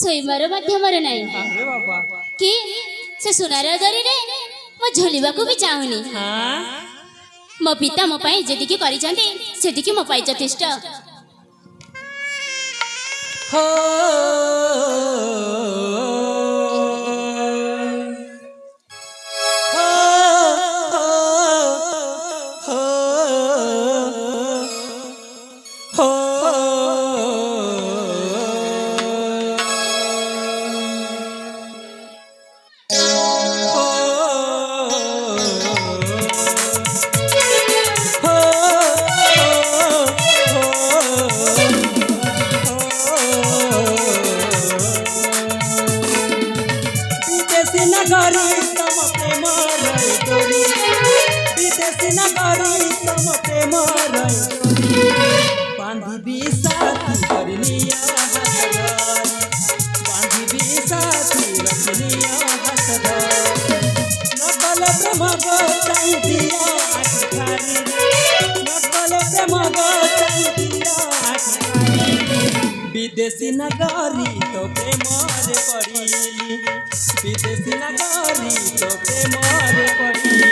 ଶୋଇବାର ମଧ୍ୟ ମୋର ନାହିଁ अरे बाबा କି ସେ ସୁନାର ଦରିରେ ମୁଁ ଝୁଲିବାକୁ ବି ଚାହୁଁନି। हाँ ମୋ ପିତା ମୋ ପାଇଁ ଯେତିକି କରିଛନ୍ତି ସେତିକି ମୋ ପାଇଁ ଯଥେଷ୍ଟ। हो विदेशी नगरी तम प्रेम रय तोरी विदेशी नगरी तम प्रेम रय बांधिबी साथी करनिया हाथ बांधिबी साथी रखनिया हाथ नकल प्रेम गो चांदिया आखारी नकल प्रेम गो चांदिया आखारी विदेशी नगरी तो प्रेमरे पड़िली विदेशी नगरी तो प्रेमरे पड़िली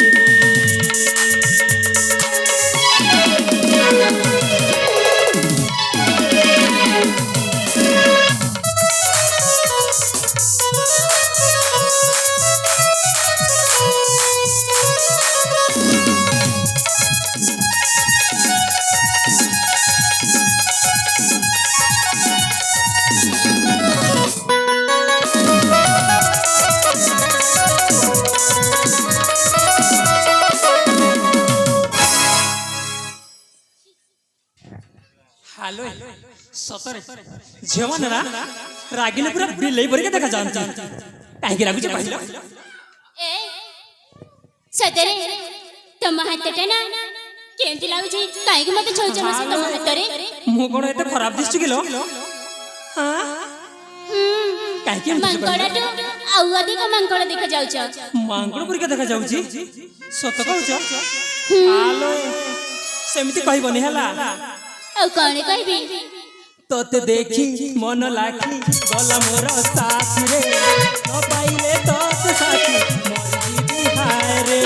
हालो सतरे झेवन ना रागिले पूरा बिलेई भरिके देखा जानती काहे रागुचे कहलो ଏ ସତରେ ତମ ହାତଟା ନା କେମିତି ଲାଗୁଛି? କାହିଁକି ମତେ ଛଉଛ ମାସ ତମ ହାତରେ? मु कोन एते खराब दिसछु किलो हां काहे के ମାଙ୍କଡ଼ଠୁ ଆଉ ଅଧିକ ମାଙ୍କଡ଼ ଦେଖା ଯାଉଛ। मांगड़ परिके देखा जाउची सत कहउछ हालो सेमिति कहबनी हला ଆଉ କଣ କହିବି? तोते देखी मन लाखी गला मोर साथी रे न पाइले तोते साथी मोर जीवी हाय रे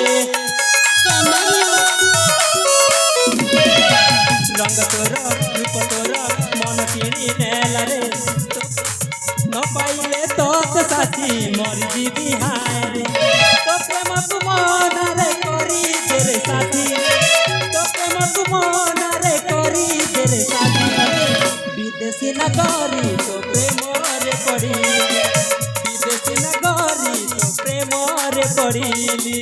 रंग तोर रूप तोर मन किणी नेला रे न पाइले तोते साथी मोर जीवी हाय रे तो प्रेम तू मन रे करी तेरे साथी तो प्रेम तू मन रे करी तेरे साथी विदेशी नगरी तो प्रेमरे पड़िली विदेशी नगरी तो प्रेमरे पड़िली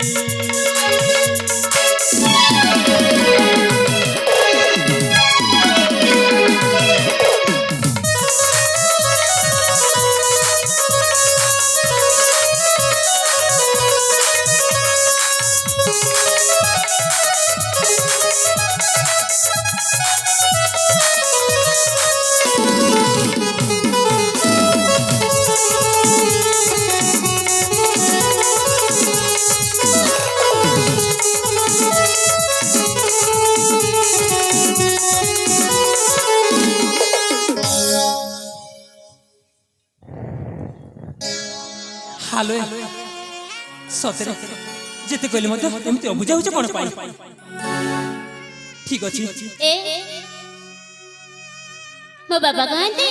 हालो सतरे जेते कहले मते एमती अबुझा होछ कोन पाई ठीक अछि ଏ ମୋ ବାବା କହନ୍ତି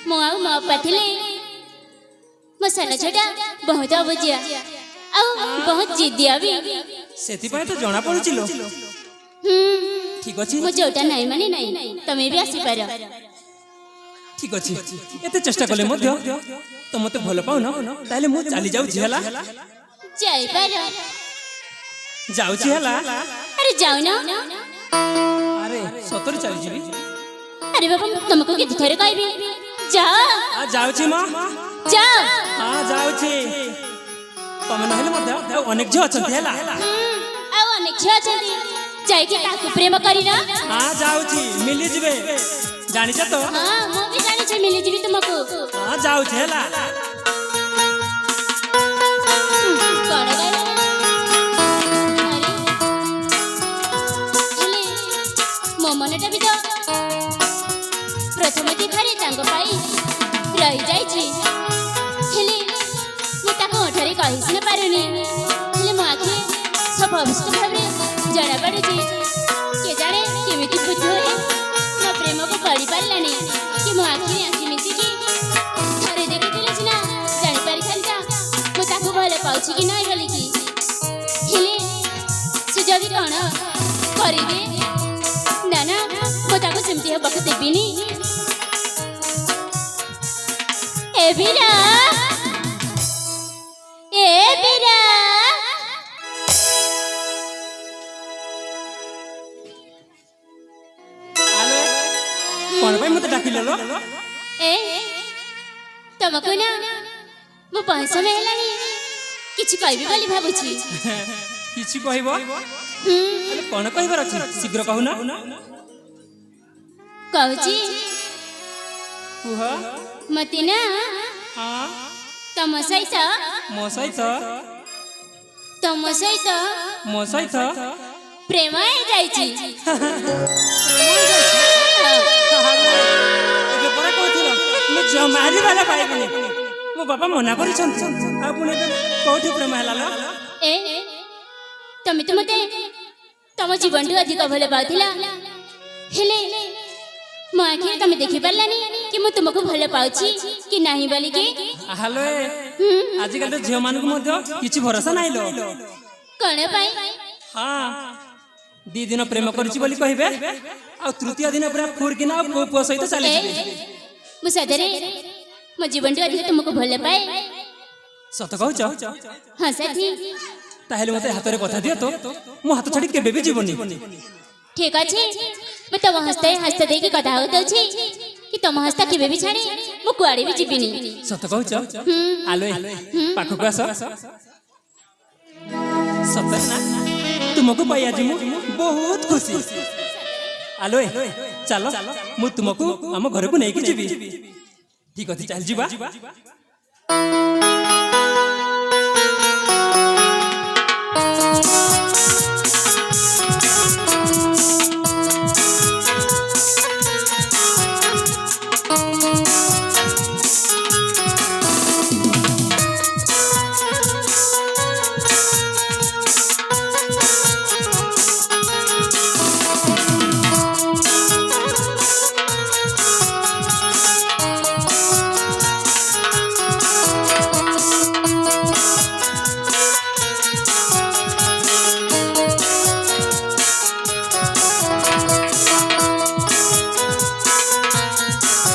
ମୁଁ ଆଉ ମୋ ବାପା ଥିଲେ ମୋ ସାନ ଝିଅଟା ବହୁତ ଅବୁଝିଆ ଆଉ ବହୁତ ଜିଦିଆ ବି। सेति पाए तो जणा पड़ुचिलो ठीक अछि ମୁଁ ଯୋଉଟା ନାହିଁ ମାନେ ନାହିଁ ତମେ ବି ଆସିପାର। ठीक अछि एते चेष्टा कले मध्य तो मते भलो पाउ न ताले मु चली जाउ झेला ଯାଇପାର। जाउ झेला ଆରେ ଯାଉନ। अरे सतरे चली जीवी अरे बाबा तुमको कितनी थोड़े कहबी जाओ आ जाउ छी मां जाओ। हां जाउ छी तमे नहले मध्य अनेक झ अछंती हैला ଆଉ ଅନେକ ଝିଅ ଅଛନ୍ତି ଯାଇକି ତାକୁ ପ୍ରେମ କରିନା। हां जाउ छी मिली जिवे जानि छ तो ହଁ ମୁଁ ବି ଜାଣିଛି ମିଳିଯିବି ତୁମକୁ। हां जाउ छी हैला କଣ କହିଲ? ହେଲେ ମୋ ମନଟା ବି ତ ପ୍ରଥମଟି ଥରେ ତାଙ୍କ ପାଇଁ ରହିଯାଇଛି ହେଲେ ମୁଁ ତାକୁ ଓଠରେ କହି ସିନା ପାରୁନି ହେଲେ ମୋ ଆଖି ସ୍ୱଭାବିଷ୍ଟ ଭାବରେ ଜଣାପଡ଼ୁଛି କେଜାଣେ କେମିତି ବୁଝରେ ମୋ ପ୍ରେମକୁ ପଢ଼ିପାରିଲାଣି କି ମୋ ଆଖିରେ ଆଖି ମିଶିକି ଥରେ ଦେଖିଥିଲେ ସିନା ଜାଣିପାରିଥାନ୍ତା ମୁଁ ତାକୁ ଭଲ ପାଉଛି କି ନାହିଁ ବୋଲିକି ହେଲେ ସୁଯୋଗ କ'ଣ କରିବେ ନା ନା ମୁଁ ତାକୁ ସେମିତି ହେବାକୁ ଦେବିନି ଏ ବୀରା କଣ ପାଇଁ ମତେ ଡାକିଲ ଲୋ ଏ ତମକୁ ନା ମୁଁ ବହୁତ ସମୟ ହେଲାଣି କିଛି କହିବି ବୋଲି ଭାବୁଛି କିଛି କହିବ କଣ କହିବାର ଅଛି ଶୀଘ୍ର କହୁନ କହୁଛି କୁହ ମତେ ନା ହଁ ତମ ସହିତ ମୋ ସହିତ ମୋ ସହିତ ପ୍ରେମ ହେଇଯାଇଛି ଏବେ ପରା କହୁଥିଲ ମୁଁ ଜମାରି ବାଲା ପାଇବିନି ମୋ ବାପା ମନା କରିଛନ୍ତି ଆଉ ପୁଣି ଏବେ କୋଉଠି ପ୍ରେମ ହେଲା ଲୋ ଏ ତମେ ତ ମତେ ତମ ଜୀବନଠୁ ଅଧିକ ଭଲ ପାଉଥିଲ ହେଲେ ମୋ ଆଖିରେ ତମେ ଦେଖିପାରିଲାନି କି ମୁଁ ତୁମକୁ ଭଲ ପାଉଛି କି ନାହିଁ ବୋଲିକି ହାଲୋ ଆଜିକାଲି ଝିଅ ମାନଙ୍କୁ ମଧ୍ୟ କିଛି ଭରସା ନାହିଁ ଲୋ କଣ ପାଇଁ ହଁ 2 ଦିନ ପ୍ରେମ କରିଛି ବୋଲି କହିବେ ଆଉ ତୃତୀୟ ଦିନ ପୁରା ଫୁରକିନା ଆଉ ପୁଅ ସହିତ ଚାଲିଯିବେ ମୁଁ ସତରେ ମୋ ଜୀବନଠୁ ଅଧିକ ତୁମକୁ ଭଲ ପାଏ ସତ କହୁଛ ହଁ ସାଥୀ ତାହେଲେ ମତେ ହାତରେ କଥା ଦିଅ ତ ମୁଁ ହାତ ଛାଡି କେବେ ବି ଯିବନି ଠିକ ଅଛି ମୁଁ ତମ ହସ୍ତରେ ହସ୍ତ ଦେଇକି କଥା ହଉଉଛି କି ତମ ହସ୍ତ କେବେ ବି ଛାଡି ମୁଁ କୁଆଡେ ବି ଯିବିନି ସତ କହୁଛ ଆଲୋ ପାଖକୁ ଆସ ସତରେ ନା ତୁମକୁ ପାଇ ଆଜି ମୁଁ ବହୁତ ଖୁସି ଆଲୋ ଚାଲ ମୁଁ ତୁମକୁ ଆମ ଘରକୁ ନେଇକି ଯିବି ଠିକ ଅଛି ଚାଲ ଯିବା